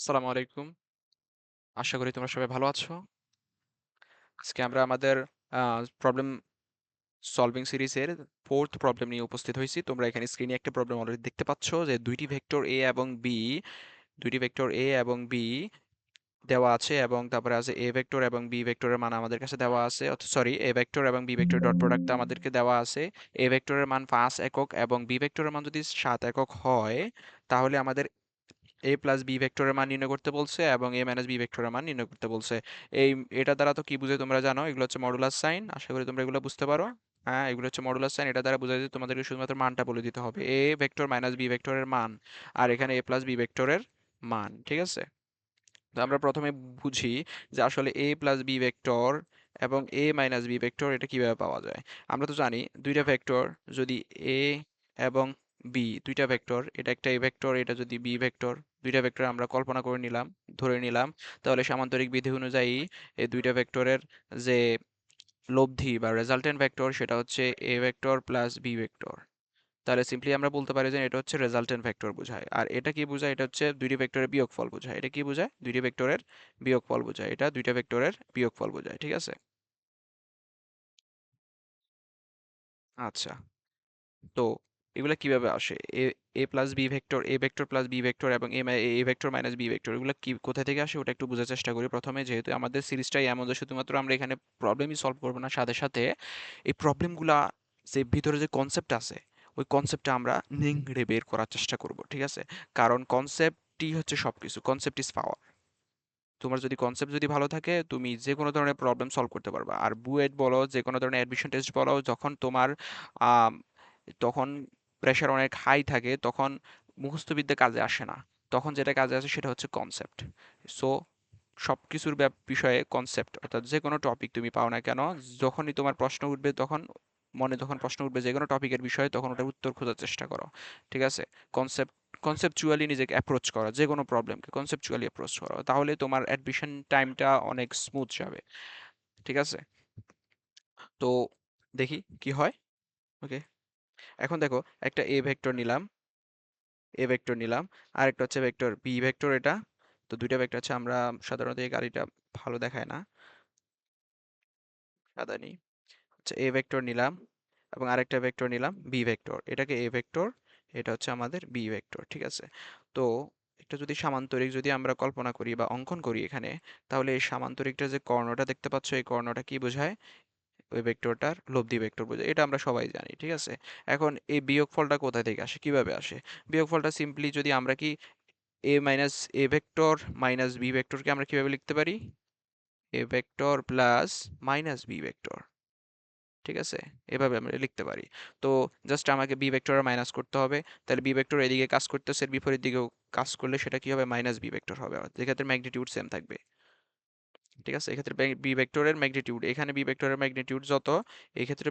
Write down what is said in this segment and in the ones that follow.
আসসালামু আলাইকুম। আশা করি তোমরা সবাই ভালো আছো। আজকে আমরা আমাদের প্রবলেম সলভিং সিরিজের 4th প্রবলেম নিয়ে উপস্থিত হয়েছি। তোমরা এখানে স্ক্রিনে একটা প্রবলেম অলরেডি দেখতে পাচ্ছ যে দুইটি ভেক্টর এ এবং বি দেওয়া আছে এবং তারপরে আছে এ ভেক্টর এবং বি ভেক্টরের মান আমাদের কাছে দেওয়া আছে। সরি, এ ভেক্টর এবং বি ভেক্টর ডট প্রোডাক্ট আমাদেরকে দেওয়া আছে। এ ভেক্টরের মান 5 একক এবং বি ভেক্টরের মান যদি 7 একক হয়, তাহলে আমাদের এ প্লাস বি ভেক্টরের মান নির্ণয় করতে বলছে এবং এ মাইনাস বি ভেক্টরের মান নির্ণয় করতে বলছে। এটা দ্বারা তো কি বুঝে তোমরা জানো, এগুলো হচ্ছে মডুলাস সাইন। আশা করি তোমরা এগুলো বুঝতে পারো। হ্যাঁ, এগুলো হচ্ছে মডুলাস সাইন। এটা দ্বারা বোঝা যায় তোমাদেরকে শুধুমাত্র মানটা বলে দিতে হবে, এ ভেক্টর মাইনাস বি ভেক্টরের মান, আর এখানে এ প্লাস বি ভেক্টরের মান। ঠিক আছে, তো আমরা প্রথমে বুঝি যে আসলে এ প্লাস বি ভেক্টর এবং এ মাইনাস বি ভেক্টর এটা কিভাবে পাওয়া যায়। আমরা তো জানি দুইটা ভেক্টর যদি এ এবং বি, দুইটা ভেক্টর, এটা একটা এ ভেক্টর, এটা যদি বি ভেক্টর, দুইটা ভেক্টর আমরা কল্পনা করে নিলাম, ধরে নিলাম, তাহলে সামান্তরিক বিধি অনুযায়ী এই দুইটা ভেক্টরের যে লব্ধি বা রেজাল্টেন্ট ভেক্টর সেটা হচ্ছে A vector plus B vector. তাহলে সিম্পলি আমরা বলতে পারি যে এটা হচ্ছে রেজাল্টেন্ট ভেক্টর বোঝায়। আর এটা কি বোঝায়? এটা হচ্ছে দুইটি ভেক্টরের বিয়োগফল বোঝায়। এটা কি বোঝায়? দুইটি ভেক্টরের বিয়োগফল বোঝায়। এটা দুইটা ভেক্টরের বিয়োগফল বোঝায়। ঠিক আছে, আচ্ছা। তো এগুলা কিভাবে আসে? A A plus B vector, A vector plus B vector এবং A vector minus B vector, এগুলো কি কোথা থেকে আসে ওটা একটু বোঝার চেষ্টা করি প্রথমে। যেহেতু আমাদের সিরিজটাই এমন যে শুধুমাত্র আমরা এখানে প্রবলেমই সলভ করবো না, সাথে সাথে এই প্রবলেমগুলা যে ভিতরে যে কনসেপ্ট আছে ওই কনসেপ্টটা আমরা নিংড়ে বের করার চেষ্টা করব। ঠিক আছে, কারণ কনসেপ্টই হচ্ছে সবকিছু। Concept is power. তোমার যদি কনসেপ্ট যদি ভালো থাকে, তুমি যে কোনো ধরনের প্রবলেম সলভ করতে পারবা। আর বুয়েট বলো, যে কোনো ধরনের অ্যাডমিশন টেস্ট বলো, যখন তোমার আম, তখন প্রেশার অনেক হাই থাকে, তখন মুখস্থ বিদ্যা কাজে আসে না। তখন যেটা কাজে আসে সেটা হচ্ছে কনসেপ্ট। সো সব কিছুর বিষয়ে কনসেপ্ট, অর্থাৎ যে কোনো টপিক তুমি পাও না কেন, যখনই তোমার প্রশ্ন উঠবে, তখন মনে যখন প্রশ্ন উঠবে যে কোনো টপিকের বিষয়ে, তখন ওটার উত্তর খোঁজার চেষ্টা করো। ঠিক আছে, কনসেপ্ট কনসেপচুয়ালি নিজেকে অ্যাপ্রোচ করো, যে কোনো প্রবলেমকে কনসেপচুয়ালি অ্যাপ্রোচ করো, তাহলে তোমার অ্যাডমিশন টাইমটা অনেক স্মুথ যাবে। ঠিক আছে, তো দেখি কি হয়। ওকে, এখন দেখো, একটা এ ভেক্টর নিলাম, আর একটা হচ্ছে ভেক্টর বি ভেক্টর। এটা তো দুইটা ভেক্টর আছে। আমরা সাধারণত এই গাড়িটা ভালো দেখায় না, সাদা নেই। আচ্ছা, এ ভেক্টর নিলাম এবং আরেকটা ভেক্টর নিলাম বি ভেক্টর। এটাকে এ ভেক্টর, এটা হচ্ছে আমাদের বি ভেক্টর। ঠিক আছে, তো একটা যদি সামান্তরিক যদি আমরা কল্পনা করি বা অঙ্কন করি এখানে, তাহলে এই সামান্তরিকটা যে কর্ণটা দেখতে পাচ্ছ, এই কর্ণটা কি বোঝায়? ওই ভেক্টরটার লব্ধি ভেক্টর বোঝায়। এটা আমরা সবাই জানি। ঠিক আছে, এখন এই বিয়োগফলটা কোথা থেকে আসে, কিভাবে আসে? বিয়োগফলটা সিম্পলি যদি আমরা কি A minus A vector minus B ভেক্টরকে আমরা কিভাবে লিখতে পারি? A vector plus minus B vector. ঠিক আছে, এভাবে আমরা লিখতে পারি। তো জাস্ট আমাকে বি ভেক্টর মাইনাস করতে হবে। তাহলে বি ভেক্টর এদিকে কাজ করতেছে, এর বিপরীত দিকেও কাজ করলে সেটা কি হবে? মাইনাস বি ভেক্টর হবে, যেক্ষেত্রে ম্যাগনিটিউড সেম থাকবে। ঠিক আছে, এক্ষেত্রে বি ভেক্টরের ম্যাগনিটিউড, এখানে বি ভেক্টরের ম্যাগনিটিউড যত, এই ক্ষেত্রে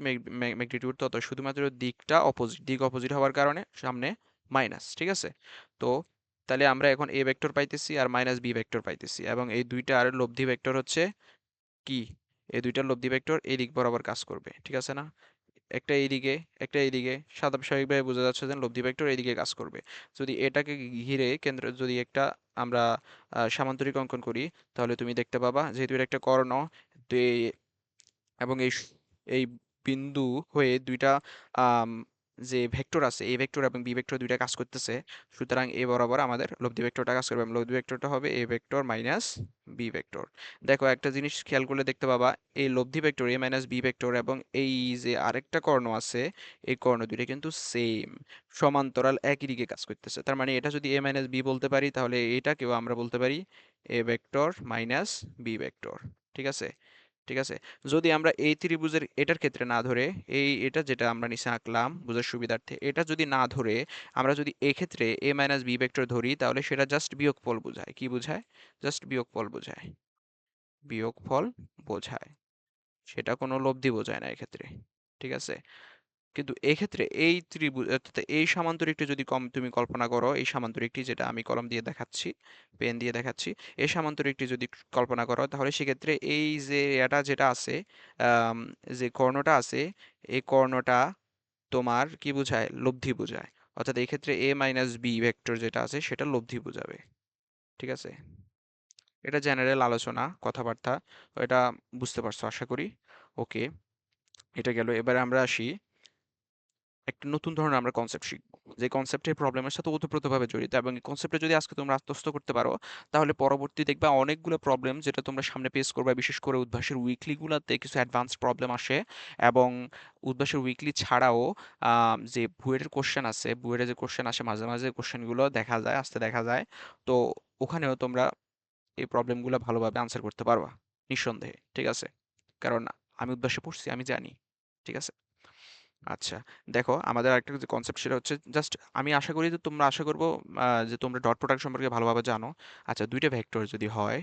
ম্যাগনিটিউড তত, শুধুমাত্র দিকটা অপোজিট, দিক অপোজিট হওয়ার কারণে সামনে মাইনাস। ঠিক আছে, তো তাহলে আমরা এখন এ ভেক্টর পাইতেছি আর মাইনাস বি ভেক্টর পাইতেছি, এবং এই দুইটা আর লব্ধি ভেক্টর হচ্ছে কি? এই দুইটার লব্ধি ভেক্টর এই দিক বরাবর কাজ করবে। ঠিক আছে না? একটা এইদিকে, একটা এইদিকে, স্বাভাবিকভাবে বোঝা যাচ্ছে যে লব্ধি ভেক্টর এইদিকে কাজ করবে। যদি এটাকে ঘিরে কেন্দ্র যদি একটা আমরা সামান্তরিক অঙ্কন করি, তাহলে তুমি দেখতে পাবা যেহেতু এটা একটা কর্ণ, তো এবং এই বিন্দু হয়ে দুইটা আম, যে ভেক্টর আছে, এ ভেক্টর এবং বি ভেক্টর দুইটা কাজ করতেছে। সুতরাং এ বরাবর আমাদের লব্ধি ভেক্টরটা কাজ করবে এবং লব্ধি ভেক্টরটা হবে A vector minus B vector. দেখো, একটা জিনিস খেয়াল করলে দেখতে পাবা, এই লব্ধি vector A minus B vector এবং এই যে আরেকটা কর্ণ আছে, এই কর্ণ দুইটা কিন্তু সেম, সমান্তরাল, একই দিকে কাজ করতেছে। তার মানে এটা যদি এ মাইনাস বি বলতে পারি, তাহলে এটাকেও আমরা বলতে পারি A vector minus B vector. ঠিক আছে, ঠিক আছে, যদি আমরা এই ত্রিভুজের এটার ক্ষেত্রে না ধরে, এটা যেটা আমরা নিচে আঁকলাম বোঝার সুবিধার্থে, এটা যদি না ধরে আমরা যদি এক্ষেত্রে এ মাইনাস বি ভেক্টর ধরি, তাহলে সেটা জাস্ট বিয়োগফল বোঝায়। কি বোঝায়? জাস্ট বিয়োগফল বোঝায়। বিয়োগফল বোঝায়, সেটা কোনো লব্ধি বোঝায় না এক্ষেত্রে। ঠিক আছে, কিন্তু এক্ষেত্রে এই ত্রিভুজ অর্থাৎ এই সামান্তরিকটি যদি তুমি কল্পনা করো, এই সামান্তরিকটি যেটা আমি কলম দিয়ে দেখাচ্ছি, পেন দিয়ে দেখাচ্ছি, এই সামান্তরিকটি যদি কল্পনা করো, তাহলে সেক্ষেত্রে এই যে এটা যেটা আছে, আম, যে কর্ণটা আছে, এই কর্ণটা তোমার কি বোঝায়? লব্ধি বোঝায়। অর্থাৎ এই ক্ষেত্রে এ মাইনাস বি ভেক্টর যেটা আছে সেটা লব্ধি বোঝাবে। ঠিক আছে? এটা জেনারেল আলোচনা, কথাবার্তা। এটা বুঝতে পারছো আশা করি। ওকে, এটা গেল। এবারে আমরা আসি একটা নতুন ধরনের আমরা কনসেপ্ট শিখবো, যে কনসেপ্টের প্রবলেমের সাথে ওতপ্রোতভাবে জড়িত, এবং এই কনসেপ্টে যদি আজকে তোমরা আত্মস্থ করতে পারো, তাহলে পরবর্তী দেখবা অনেকগুলো প্রবলেম যেটা তোমরা সামনে ফেস করবে, বিশেষ করে উদ্ভাসের উইকলি গুলাতে কিছু অ্যাডভান্স প্রবলেম আসে, এবং উদ্ভাসের উইকলি ছাড়াও যে বুয়েটের কোশ্চেন আছে, বুয়েটের যে কোশ্চেন আসে মাঝে মাঝে, কোশ্চেনগুলো দেখা যায়, আসতে দেখা যায়। তো ওখানেও তোমরা এই প্রবলেমগুলো ভালোভাবে আনসার করতে পারবা, নিঃসন্দেহে। ঠিক আছে? কারণ আমি উদ্ভাসে পড়ছি, আমি জানি। ঠিক আছে? আচ্ছা, দেখো আমাদের আরেকটা যে কনসেপ্ট সেটা হচ্ছে জাস্ট, আমি আশা করি যে তোমরা, আশা করবো যে তোমরা ডট প্রোডাক্ট সম্পর্কে ভালোভাবে জানো। আচ্ছা, দুইটা ভেক্টর যদি হয়,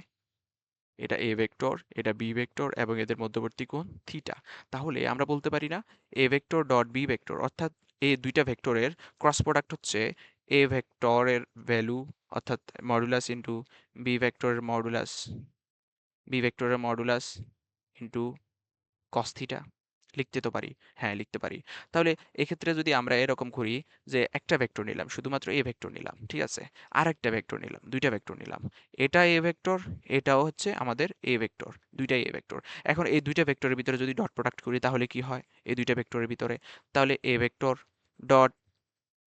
এটা এ ভেক্টর, এটা বি ভেক্টর, এবং এদের মধ্যবর্তী কোণ থিটা, তাহলে আমরা বলতে পারি না A vector dot B vector, অর্থাৎ এই দুইটা ভেক্টরের ক্রস প্রোডাক্ট হচ্ছে এ ভেক্টরের ভ্যালু, অর্থাৎ মডুলাস ইন্টু বি ভেক্টরের মডুলাস, বি ভেক্টরের মডুলাস ইন্টু কস থিটা। লিখতে তো পারি। হ্যাঁ, লিখতে পারি। তাহলে এক্ষেত্রে যদি আমরা এরকম করি যে একটা ভেক্টর নিলাম, শুধুমাত্র এ ভেক্টর নিলাম, ঠিক আছে? আর একটা ভেক্টর নিলাম, দুইটা ভেক্টর নিলাম, এটা এ ভেক্টর, এটাও হচ্ছে আমাদের এ ভেক্টর, দুইটাই এ ভেক্টর। এখন এই দুইটা ভেক্টরের ভিতরে যদি ডট প্রোডাক্ট করি তাহলে কি হয় এই দুইটা ভেক্টরের ভিতরে? তাহলে A vector dot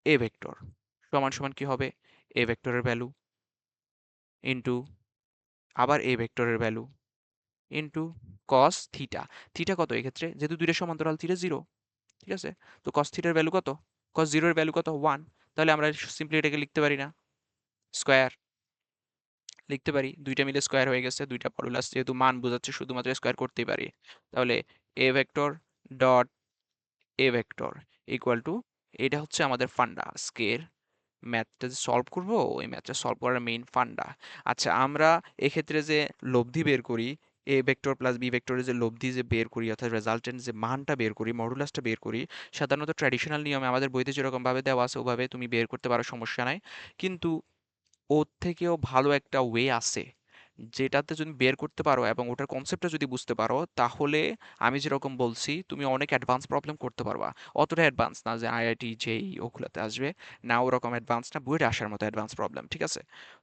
A vector সমান সমান কি হবে? এ ভেক্টরের ভ্যালু ইন্টু আবার এ ভেক্টরের value into cos theta. Theta কত এক্ষেত্রে? যেহেতু দুইটা সমান্তরাল, থিটা জিরো। ঠিক আছে? তো cos থিটার ভ্যালু কত? cos 0 এর ভ্যালু কত? 1। তাহলে আমরা সিম্পলি এটাকে লিখতে পারি না? স্কয়ার লিখতে পারি। দুইটা মিলে স্কয়ার হয়ে গেছে। দুইটা মডুলাস যেহেতু মান বোঝাচ্ছে, শুধুমাত্র স্কয়ার করতেই পারি। তাহলে a vector dot a vector equal two, এটা হচ্ছে আমাদের ফান্ডা আজকের ম্যাথটা যে সলভ করবো, ওই ম্যাথটা সলভ করার মেইন ফান্ডা। আচ্ছা, আমরা এক্ষেত্রে যে লব্ধি বের করি, এ ভেক্টর প্লাস বি ভেক্টরের যে লব্ধি যে বের করি, অর্থাৎ রেজাল্টেন্ট যে মানটা বের করি, মডুলাসটা বের করি, সাধারণত ট্র্যাডিশনাল নিয়মে আমাদের বইতে যেরকম ভাবে দেওয়া আছে ওভাবে তুমি বের করতে পারো, সমস্যা নাই। কিন্তু ওর থেকেও ভালো একটা ওয়ে আছে, যেটাতে যদি বের করতে পারো এবং ওটার কনসেপ্টটা যদি বুঝতে পারো, তাহলে আমি যেরকম বলছি তুমি অনেক অ্যাডভান্স প্রবলেম করতে পারবা। অতটা অ্যাডভান্স না যে আইআইটি জেই ওগুলোতে আসবে, না ওরকম অ্যাডভান্স না, বুয়েটে আসার মতো অ্যাডভান্স প্রবলেম। ঠিক আছে?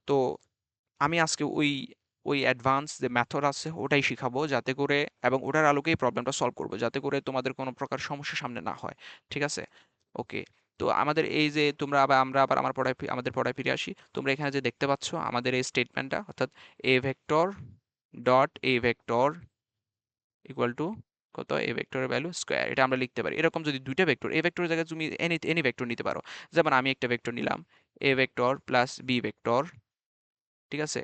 তো আমি আজকে ওই ওই অ্যাডভান্স যে মেথড আছে ওটাই শিখাবো, যাতে করে, এবং ওটার আলোকেই প্রবলেমটা সলভ করবো, যাতে করে তোমাদের কোনো প্রকার সমস্যা সামনে না হয়। ঠিক আছে? ওকে। তো আমাদের এই যে তোমরা আবার, আমরা আবার আমাদের পড়ায় ফিরে আসি। তোমরা এখানে যে দেখতে পাচ্ছ আমাদের এই স্টেটমেন্টটা, অর্থাৎ এ vector dot A vector equal to কত? এ ভেক্টরের ভ্যালু স্কয়ার। এটা আমরা লিখতে পারি। এরকম যদি দুইটা ভেক্টর, এ ভেক্টরের জায়গায় তুমি এনি এনি ভেক্টর নিতে পারো। যেমন আমি একটা ভেক্টর নিলাম, A vector plus B vector. ঠিক আছে?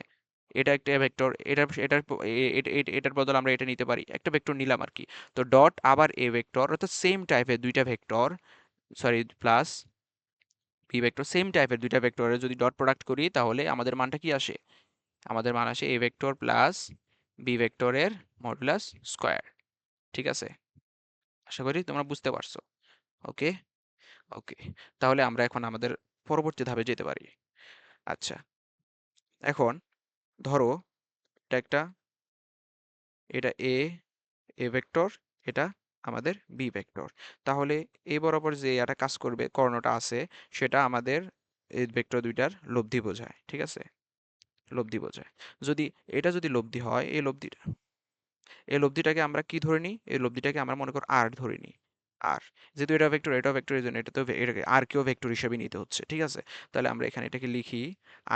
এটা একটা ভেক্টর, এটার বদলে আমরা এটা নিতে পারি, একটা ভেক্টর নিলাম আর কি। তো ডট আবার এ ভেক্টর, অর্থাৎ সেম টাইপের দুইটা vector, sorry plus B vector, same টাইপের দুইটা ভেক্টরের যদি ডট প্রোডাক্ট করি তাহলে আমাদের মানটা কি আসে? আমাদের মান আসে এ ভেক্টর প্লাস বি ভেক্টরের মডুলাস স্কয়ার। ঠিক আছে? আশা করি তোমরা বুঝতে পারছো। ওকে। ওকে, তাহলে আমরা এখন আমাদের পরবর্তী ধাপে যেতে পারি। আচ্ছা, এখন ধরো এটা একটা, এটা এ ভেক্টর, এটা আমাদের বি ভেক্টর। তাহলে এ বরাবর যে একটা কাজ করবে কর্ণটা আছে, সেটা আমাদের এই ভেক্টর দুইটার লব্ধি বোঝায়। ঠিক আছে? লব্ধি বোঝায়। যদি এটা যদি লব্ধি হয়, এই লব্ধিটাকে আমরা কি ধরে নিই? এই লব্ধিটাকে আমরা মনে করো আর ধরে নিই। আর যেহেতু এটা ভেক্টর, এটাও ভেক্টর, এই জন্য এটা তো এটাকে আর কেও ভেক্টর হিসেবে নিতে হচ্ছে। ঠিক আছে? তাহলে আমরা এখানে এটাকে লিখি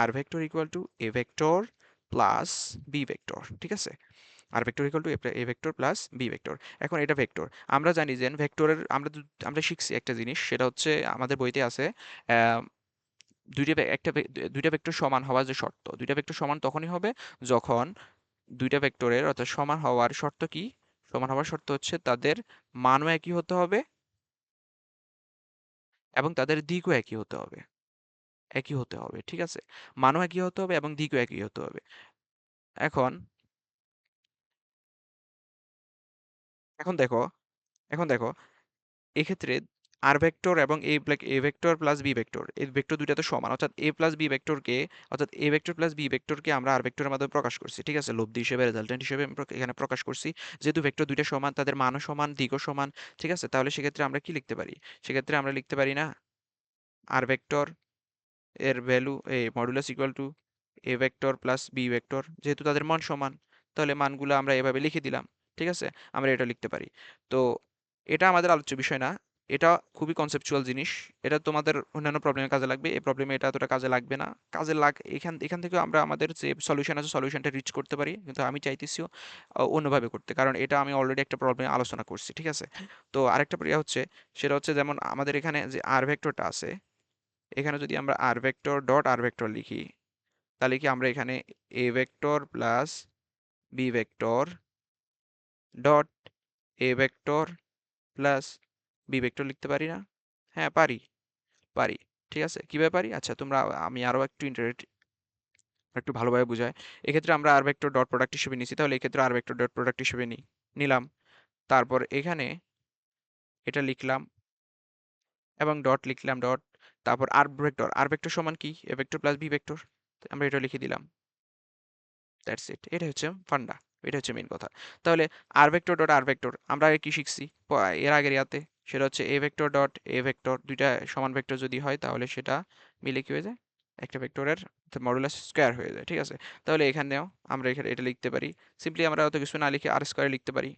R vector equal to A vector plus B vector. ঠিক আছে? R vector equal to A vector plus B vector. এখন এটা ভেক্টর, আমরা জানি যে ভেক্টরের, আমরা শিখছি একটা জিনিস, সেটা হচ্ছে আমাদের বইতে আছে, আহ, দুইটা ভেক্টর সমান হওয়ার যে শর্ত, দুইটা ভেক্টর সমান তখনই হবে যখন দুইটা ভেক্টরের, অর্থাৎ সমান হওয়ার শর্ত কি? সমান হওয়ার শর্ত হচ্ছে তাদের মানও একই হতে হবে এবং তাদের দিকও একই হতে হবে। একই হতে হবে। ঠিক আছে? মানও একই হতে হবে এবং দিকও একই হতে হবে। এখন এখন দেখো এখন দেখো এক্ষেত্রে আর ভেক্টর এবং A vector plus B vector, এই ভেক্টর দুইটা তো সমান, অর্থাৎ এ প্লাস বি ভেক্টরকে, অর্থাৎ এ ভেক্টর প্লাস বি ভেক্টরকে আমরা আর ভেক্টরের মাধ্যমে প্রকাশ করছি। ঠিক আছে? লব্ধি হিসেবে, রেজাল্টেন্ট হিসেবে আমরা এখানে প্রকাশ করছি। যেহেতু ভেক্টর দুইটা সমান, তাদের মানও সমান, দিকও সমান। ঠিক আছে? তাহলে সেক্ষেত্রে আমরা কি লিখতে পারি? সেক্ষেত্রে আমরা লিখতে পারি না আর ভেক্টর এর value, modulus equal to A vector plus B vector, যেহেতু তাদের মান সমান তাহলে মানগুলো আমরা এভাবে লিখে দিলাম। ঠিক আছে, আমরা এটা লিখতে পারি। তো এটা আমাদের আলোচ্য বিষয় না, এটা খুবই কনসেপচুয়াল জিনিস। এটা তোমাদের অন্যান্য প্রবলেমে কাজে লাগবে, এই প্রবলেমে এটা এতটা কাজে লাগবে না। কাজে এখান এখান থেকে আমরা আমাদের যে সলিউশন আছে সলিউশনটা রিচ করতে পারি, কিন্তু আমি চাইতেছিও অন্যভাবে করতে, কারণ এটা আমি অলরেডি একটা প্রবলেমে আলোচনা করছি। ঠিক আছে, তো আরেকটা ক্রিয়া হচ্ছে, সেটা হচ্ছে যেমন আমাদের এখানে যে আর ভেক্টরটা আছে, এখানে যদি আমরা R vector dot R vector লিখি, তাহলে কি আমরা এখানে A vector plus B vector dot A vector plus B vector লিখতে পারি না? হ্যাঁ পারি, পারি। ঠিক আছে, কিভাবে পারি? আচ্ছা তোমরা, আমি আরো একটু ভালোভাবে বুঝাই। এক্ষেত্রে আমরা আর ভেক্টর ডট প্রোডাক্ট হিসেবে নিছি, তাহলে এক্ষেত্রে আর ভেক্টর ডট প্রোডাক্ট হিসেবে নিলাম। তারপর এখানে এটা লিখলাম এবং ডট লিখলাম ডট, তারপর আর ভেক্টর সমান কি A vector plus B vector, আমরা এটা লিখে দিলাম। দ্যাটস ইট, এটা হচ্ছে ফান্ডা, এটা হচ্ছে মেইন কথা। তাহলে আর ভেক্টর ডট আর ভেক্টর আমরা আগে কি শিখছি এর আগের ইয়াতে, সেটা হচ্ছে A vector dot A vector, দুইটা সমান ভেক্টর যদি হয় তাহলে সেটা মিলে কি হয়ে যায়, একটা ভেক্টরের মডুলাস স্কয়ার হয়ে যায়। ঠিক আছে, তাহলে এখানেও আমরা এখানে এটা লিখতে পারি, সিম্পলি আমরা অত কিছু না লিখে আর স্কয়ার লিখতে পারি।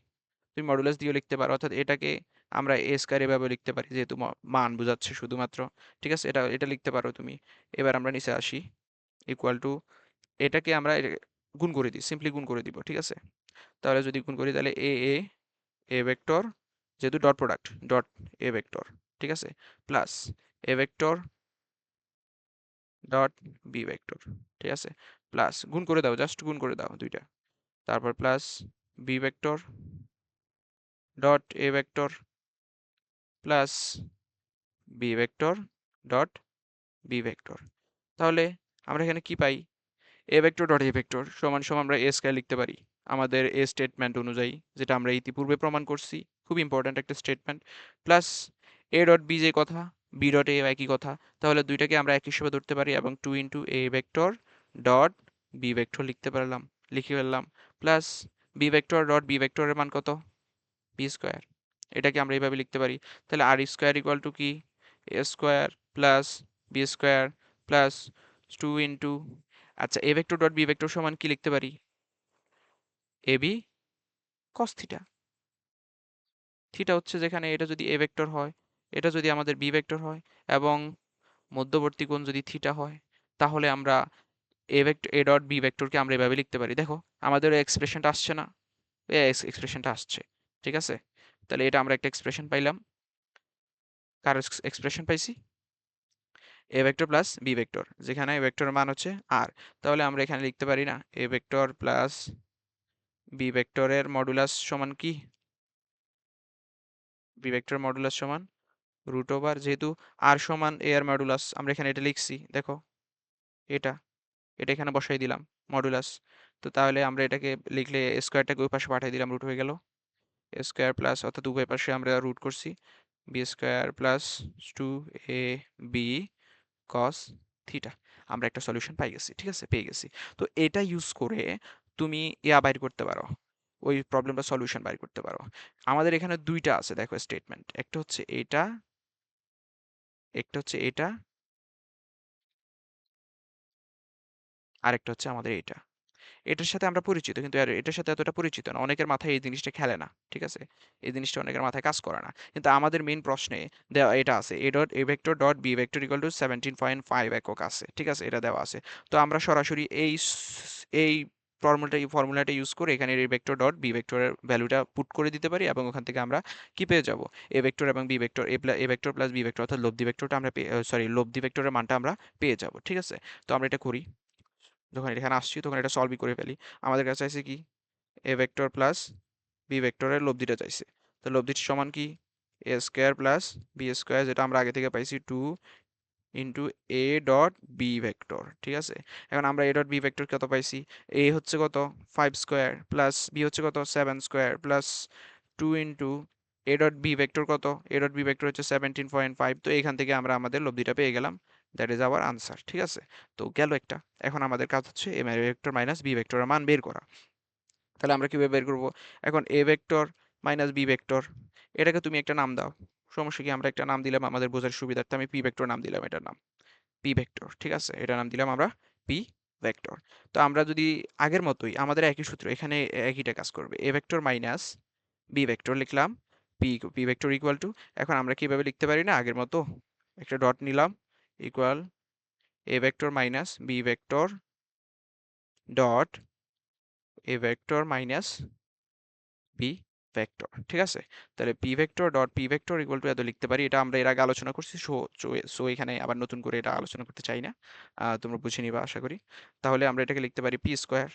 তুমি মডুলাস দিয়েও লিখতে পারো, অর্থাৎ এটাকে আমরা এ স্কয়ার এভাবে লিখতে পারি, যেহেতু মান বোঝাচ্ছে শুধুমাত্র। ঠিক আছে, এটা এটা লিখতে পারো তুমি। এবার আমরা নিচে আসি, ইকুয়াল টু, এটাকে আমরা গুণ করে দিই, সিম্পলি গুণ করে দিব। ঠিক আছে, তাহলে যদি গুণ করি তাহলে এ এ এ ভেক্টর, যেহেতু dot product dot A vector, ঠিক আছে, plus A vector dot B vector. ঠিক আছে, প্লাস গুণ করে দাও, জাস্ট গুণ করে দাও দুইটা, তারপর plus B vector dot A vector plus B vector dot B vector. তাহলে আমরা এখানে কি পাই, A vector dot A vector সমান সমান আমরা এ স্কয়ার লিখতে পারি আমাদের এ স্টেটমেন্ট অনুযায়ী, যেটা আমরা ইতিপূর্বে প্রমাণ করছি, খুব ইম্পর্ট্যান্ট একটা statement. Plus A dot B যে কথা, বি ডট এ একই কথা, তাহলে দুইটাকে আমরা এক হিসেবে ধরতে পারি এবং two into A vector dot B vector লিখে ফেললাম। Plus B vector dot B ভেক্টরের মান কত, বি স্কোয়ার, এটাকে আমরা এইভাবে লিখতে পারি। তাহলে আর স্কোয়ার ইকুয়াল টু কি, A square plus B square plus two into, আচ্ছা A vector dot B vector সমান কি লিখতে পারি, A B cos theta. Theta হচ্ছে যেখানে এটা যদি এ ভেক্টর হয়, এটা যদি আমাদের বি ভেক্টর হয় এবং মধ্যবর্তী কোণ যদি থিটা হয়, তাহলে আমরা A vector A dot B ভেক্টরকে আমরা এভাবে লিখতে পারি। দেখো আমাদের এক্সপ্রেশনটা আসছে না, এক্সপ্রেশনটা আসছে। ঠিক আছে, তাহলে এটা আমরা একটা এক্সপ্রেশন পাইলাম। কার এক্সপ্রেশন পাইছি, A vector plus B vector, যেখানে এ ভেক্টরের মান হচ্ছে আর। তাহলে আমরা এখানে লিখতে পারি না, এ ভেক্টর প্লাস বি ভেক্টরের মডুলাস সমান কি, বি ভেক্টর মডুলাস সমান রুট ওভার, যেহেতু আর সমান এ আর মডুলাস, আমরা এখানে এটা লিখছি দেখো, এটা এটা এখানে বসাই দিলাম মডুলাস। তো তাহলে আমরা এটাকে লিখলে স্কোয়ারটাকে ওই পাশে পাঠিয়ে দিলাম, রুট হয়ে গেল স্কোয়ার প্লাস, অর্থাৎ উভয় পাশে আমরা রুট করছি, B square plus two A B cos theta. আমরা একটা সলিউশন পাই গেছি। ঠিক আছে, পেয়ে গেছি। তো এটা ইউজ করে তুমি ইয়া বাইর করতে পারো, ওই প্রবলেমটা সলিউশন বাইর করতে পারো। আমাদের এখানে দুইটা আছে দেখো স্টেটমেন্ট, একটা হচ্ছে এটা, একটা হচ্ছে এটা, আরেকটা হচ্ছে আমাদের এটা। এটার সাথে আমরা পরিচিত, কিন্তু আর এটার সাথে এতটা পরিচিত না, অনেকের মাথায় এই জিনিসটা খেলে না। ঠিক আছে, এই জিনিসটা অনেকের মাথায় কাজ করে না, কিন্তু আমাদের মেইন প্রশ্নে দেওয়া এটা আছে, A dot A vector dot B vector equal to 17.5 একক আছে। ঠিক আছে, এটা দেওয়া আছে। তো আমরা সরাসরি এই ফর্মুলাটা ইউজ করে এখানে এ ভেক্টর ডট বি ভেক্টরের ভ্যালুটা পুট করে দিতে পারি এবং ওখান থেকে আমরা কি পেয়ে যাব, এ ভেক্টর এবং B vector, A vector plus B vector, অর্থাৎ লব্ধি ভেক্টরটা আমরা সরি লব্ধি ভেক্টরের মানটা আমরা পেয়ে যাব। ঠিক আছে, তো আমরা এটা করি, যখন এখানে আসছি তখন এটা সলভই করে ফেলি। আমাদের কাছে আছে কি, এ ভেক্টর প্লাস বি ভেক্টরের লব্ধিটা চাইছে, তো লব্ধিটা সমান কি, A square plus B square, যেটা আমরা আগে থেকে পাইছি 2 into A dot B vector. ঠিক আছে, এখন আমরা এ ডট বি ভেক্টর কত পাইছি, এ হচ্ছে কত 5 স্কোয়ার প্লাস বি হচ্ছে কত 7 square plus 2 into A dot B vector কত, এ ডট বি ভেক্টর হচ্ছে 17.5। তো এখান থেকে আমরা আমাদের লব্ধিটা পেয়ে গেলাম, দ্যাট ইজ আওয়ার আনসার। ঠিক আছে, তো গেল একটা। এখন আমাদের কাজ হচ্ছে এ ভেক্টর মাইনাস বি ভেক্টরের মান বের করা। তাহলে আমরা কিভাবে বের করব, এখন A vector minus B vector, এটাকে তুমি একটা নাম দাও, সমস্যা কি, আমরা একটা নাম দিলাম আমাদের বোঝার সুবিধার্থে, আমি পি ভেক্টর নাম দিলাম, এটার নাম পি ভেক্টর। ঠিক আছে, এটার নাম দিলাম আমরা পি ভেক্টর। তো আমরা যদি আগের মতোই আমাদের একই সূত্র এখানে একইটা কাজ করবে, A vector minus B vector লিখলাম, পি ভেক্টর ইকুয়াল টু, এখন আমরা কিভাবে লিখতে পারি না আগের মতো, একটা ডট নিলাম, equal A vector minus B vector dot A vector minus B vector, ঠিক আছে? তাহলে P vector dot P vector equal to এত লিখতে পারি। এটা আমরা এর আগে আলোচনা করছি, সো এখানে আবার নতুন করে এটা আলোচনা করতে চাই না, তোমরা বুঝে নিবা আশা করি। তাহলে আমরা এটাকে লিখতে পারি পি স্কোয়ার,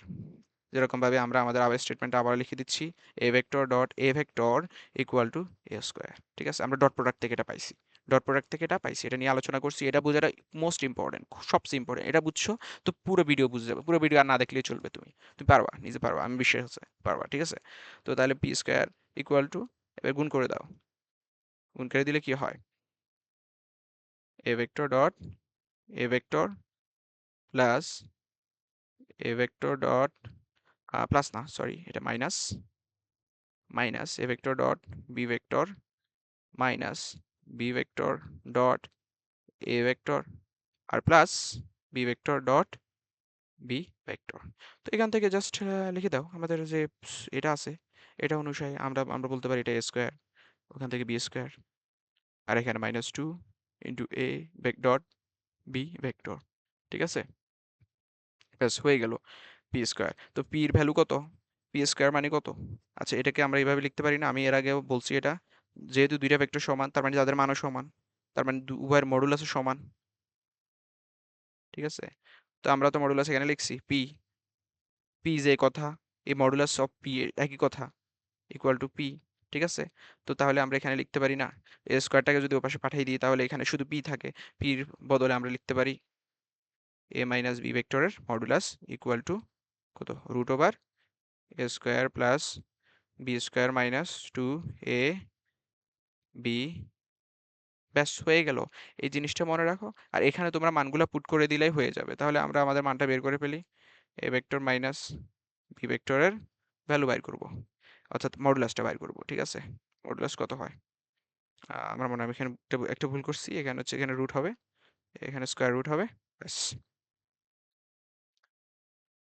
যেরকম ভাবে আমরা আমাদের আবার স্টেটমেন্টটা আবার লিখে দিচ্ছি, এ vector dot A vector equal to A square, ঠিক আছে? আমরা ডট প্রোডাক্ট থেকে এটা পাইছি, ডট প্রোডাক্ট থেকে এটা পাইছি, এটা নিয়ে আলোচনা করছি। এটা বোঝাটা মোস্ট ইম্পর্টেন্ট, সবচেয়ে ইম্পর্টেন্ট। এটা বুঝছো তো পুরো ভিডিও বুঝে যাবে, পুরো ভিডিও আর না দেখলেই চলবে, তুমি তুমি পারবা, নিজে পারবা, আমি বিশ্বাস আছে পারবা, ঠিক আছে? তো তাহলে পি স্কোয়ার ইকুয়াল টু, এবার গুণ করে দাও, গুণ করে দিলে কি হয়, A vector dot A vector plus A vector dot plus না সরি, এটা minus, minus A vector dot B vector minus B vector dot A vector আর plus B vector dot B vector. তো এখান থেকে জাস্ট লিখে দাও আমাদের যে এটা আছে, এটা অনুসারে আমরা আমরা বলতে পারি এটা এ স্কোয়ার, ওখান থেকে বি স্কোয়ার, আর এখানে minus two into A dot B vector, ঠিক আছে? ব্যাস হয়ে গেল পি স্কোয়ার। তো পির ভ্যালু কত, পি স্কোয়ার মানে কত? আচ্ছা, এটাকে আমরা এইভাবে লিখতে পারি না, আমি এর আগেও বলছি এটা, যেহেতু দুইটা ভেক্টর সমান তার মানে যাদের মানও সমান, তার মানে উভয়ের মডুলাসও সমান, ঠিক আছে? তো আমরা তো মডুলাস এখানে লিখছি পি, পি যে কথা, এই মডুলাস অফ পি একই কথা, ইকুয়াল টু পি, ঠিক আছে? তো তাহলে আমরা এখানে লিখতে পারি না, এ স্কোয়ারটাকে যদি ওপাশে পাঠিয়ে দিই তাহলে এখানে শুধু পি থাকে, পির বদলে আমরা লিখতে পারি এ মাইনাস বি ভেক্টরের মডুলাস ইকুয়াল টু কত, root over A square plus B square minus two A B. ব্যাস হয়ে গেল, এই জিনিসটা মনে রাখো। আর এখানে তোমরা মানগুলো পুট করে দিলেই হয়ে যাবে, তাহলে আমরা আমাদের মানটা বের করে ফেলি, এ ভেক্টর মাইনাস বি ভেক্টরের ভ্যালু বাইর করব, অর্থাৎ মডুলাসটা বাইর করব, ঠিক আছে? মডুলাস কত হয়, আমার মনে হয় আমি এখানে একটা ভুল করছি, এখানে হচ্ছে এখানে রুট হবে, এখানে স্কোয়ার রুট হবে, ব্যাস।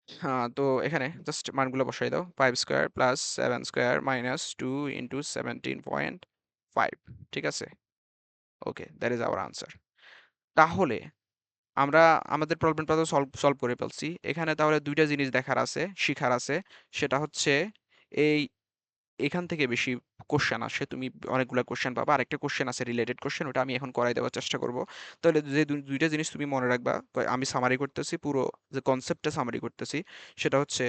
হ্যাঁ, তো এখানে জাস্ট মানগুলো বসাই দাও, 5 square plus 7 square minus 2 into 17.5, ঠিক আছে? ওকে, দ্যাট ইজ আওয়ার আনসার। তাহলে আমরা আমাদের প্রবলেমটা তো সলভ সলভ করে ফেলছি। এখানে তাহলে দুইটা জিনিস দেখার আছে, শিখার আছে, সেটা হচ্ছে এই এখান থেকে বেশি কোশ্চেন আসে, তুমি অনেকগুলো কোশ্চেন পাবা, আরেকটা কোশ্চেন আছে রিলেটেড কোশ্চেন, ওটা আমি এখন করাই দেওয়ার চেষ্টা করব। তাহলে যে দুইটা জিনিস তুমি মনে রাখবা, আমি সামারি করতেছি, পুরো যে কনসেপ্টটা সামারি করতেছি, সেটা হচ্ছে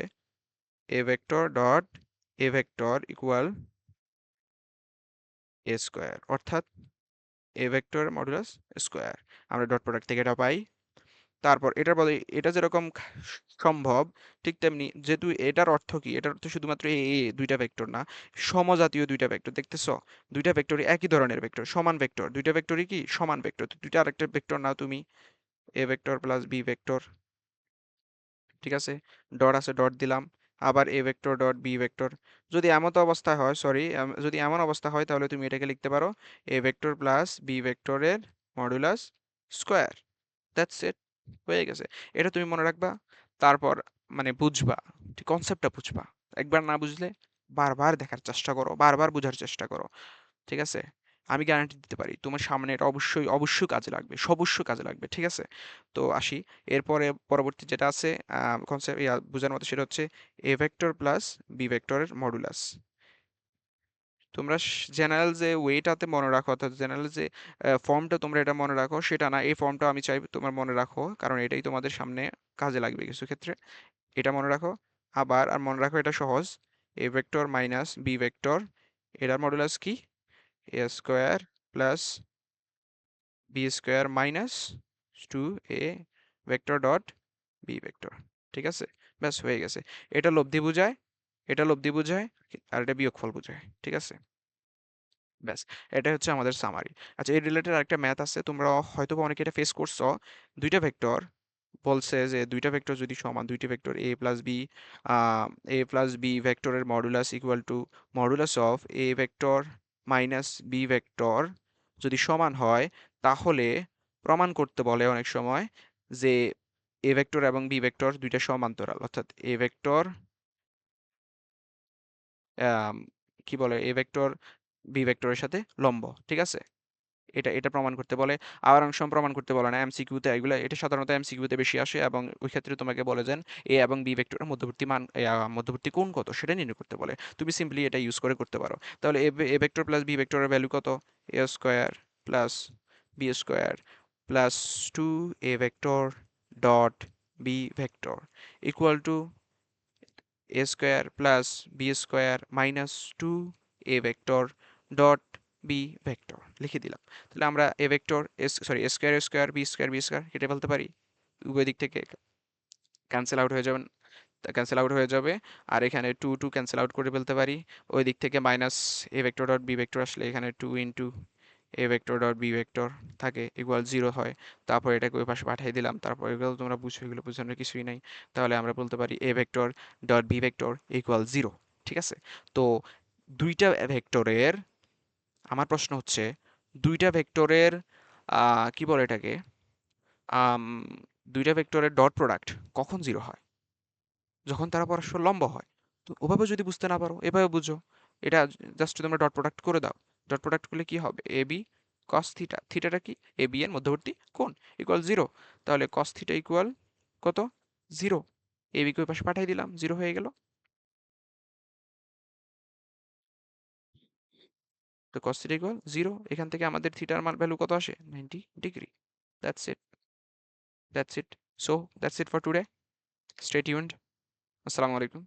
A vector dot A vector equal A square, অর্থাৎ এ ভেক্টর মডুলাস স্কোয়ার, আমরা ডট প্রোডাক্ট থেকে এটা পাই। তারপর এটার বলে এটা যেরকম সম্ভব, ঠিক তেমনি যেহেতু এটার অর্থ কি, এটার অর্থ শুধুমাত্র দুইটা ভেক্টর না, সমজাতীয় দুইটা ভেক্টর, দেখতেছো? দুইটা ভেক্টরই একই ধরনের ভেক্টর, সমান ভেক্টর, দুইটা ভেক্টরই কি সমান ভেক্টর, দুইটা আরেকটা ভেক্টর না তুমি, A vector plus B vector, ঠিক আছে? ডট আছে, ডট দিলাম, আবার A vector dot B vector. যদি এমন অবস্থা হয়, সরি, যদি এমন অবস্থা হয় তাহলে তুমি এটাকে লিখতে পারো এ ভেক্টর প্লাস বি ভেক্টরের মডুলাস স্কোয়ার, দ্যাটস ইট, হয়ে গেছে। এটা তুমি মনে রাখবা, তারপর মানে বুঝবা, ঠিক কনসেপ্টটা বুঝবা। একবার না বুঝলে বারবার দেখার চেষ্টা করো, বারবার বোঝার চেষ্টা করো, ঠিক আছে? আমি গ্যারান্টি দিতে পারি তোমার সামনে এটা অবশ্যই অবশ্যই কাজে লাগবে, অবশ্যই কাজে লাগবে, ঠিক আছে? তো আসি, এরপরে পরবর্তী যেটা আছে কনসেপ্ট বোঝার মতো, সেটা হচ্ছে এ ভেক্টর প্লাস বি ভেক্টরের মডুলাস। তোমরা জেনারেল যে ওয়েটাতে মনে রাখো, অর্থাৎ জেনারেল যে ফর্মটা তোমরা এটা মনে রাখো সেটা না, এই ফর্মটা আমি চাই তোমার মনে রাখো, কারণ এটাই তোমাদের সামনে কাজে লাগবে কিছু ক্ষেত্রে, এটা মনে রাখো। আবার আর মনে রাখো, এটা সহজ, A vector minus B vector, এটার মডুলাস কি, A square plus B square minus two A vector dot B vector, ঠিক আছে? ব্যাস হয়ে গেছে। এটা লব্ধি বোঝায়, এটা লব্ধি বোঝায়, আর এটা বিয়োগফল বোঝায়, ঠিক আছে? ব্যাস, এটা হচ্ছে আমাদের সামারি। আচ্ছা, এই রিলেটেড আরেকটা ম্যাথ আছে, তোমরা হয়তো অনেকে এটা ফেস করছো। দুইটা ভেক্টর বলছে যে দুইটা ভেক্টর যদি সমান, দুইটা ভেক্টর এ প্লাস বি ভেক্টরের modulus equal to modulus of A vector minus B vector যদি সমান হয়, তাহলে প্রমাণ করতে বলে অনেক সময় যে এ ভেক্টর এবং বি ভেক্টর দুইটা সমান্তরাল, অর্থাৎ এ ভেক্টর কি বলে, এ ভেক্টর বি ভেক্টরের সাথে লম্ব, ঠিক আছে? এটা এটা প্রমাণ করতে বলে। আর অংশ প্রমাণ করতে বলে না এমসিকিউতে, এগুলো এটা সাধারণত এমসিকিউতে বেশি আসে, এবং ওই ক্ষেত্রে তোমাকে বলে যেন এ এবং বি ভেক্টরের মধ্যবর্তী মান, মধ্যবর্তী কোণ কত সেটা নির্ণয় করতে বলে। তুমি সিম্পলি এটা ইউজ করে করতে পারো। তাহলে এ ভেক্টর প্লাস বি ভেক্টরের ভ্যালু কত? A square plus B square plus 2a vector dot B vector equal to A square plus B square minus 2a vector dot B vector লিখে দিলাম। তাহলে আমরা A vector A square B square কেটে ফেলতে পারি, উভয় দিক থেকে ক্যান্সেল আউট হয়ে যাবেন, ক্যান্সেল আউট হয়ে যাবে। আর এখানে টু টু ক্যান্সেল আউট করে ফেলতে পারি, ওই দিক থেকে minus A vector dot B vector আসলে এখানে 2 A vector dot B vector থাকে ইকুয়াল 0 হয়। তারপর এটাকে ওই পাশে পাঠিয়ে দিলাম, তারপর এগুলো তোমরা বুঝছো, এগুলো বোঝানোর কিছুই নাই। তাহলে আমরা বলতে পারি A vector dot B vector equal 0, ঠিক আছে? তো দুইটা ভেক্টরের, আমার প্রশ্ন হচ্ছে দুইটা ভেক্টরের কি বলে এটাকে, আম, দুইটা ভেক্টরের ডট প্রোডাক্ট কখন 0 হয়? যখন তারা পরস্পর লম্ব হয়। তো ওভাবে যদি বুঝতে না পারো, এভাবে বুঝো। এটা জাস্ট তোমরা ডট প্রোডাক্ট করে দাও। ডট প্রোডাক্ট করলে কি হবে? এ বি কস থিটা, থিটাটা কি? এ বি এর মধ্যবর্তী কোণ ইকুয়াল 0। তাহলে কস থিটা ইকুয়াল কত? 0। এ বি কে ওই পাশে পাঠিয়ে দিলাম, 0 হয়ে গেল। তো কস থিটা ইকুয়াল 0, এখান থেকে আমাদের থিটার মান ভ্যালু কত আসে? 90 degree. That's it, that's it. So that's it for today. Stay tuned. আসসালামু আলাইকুম।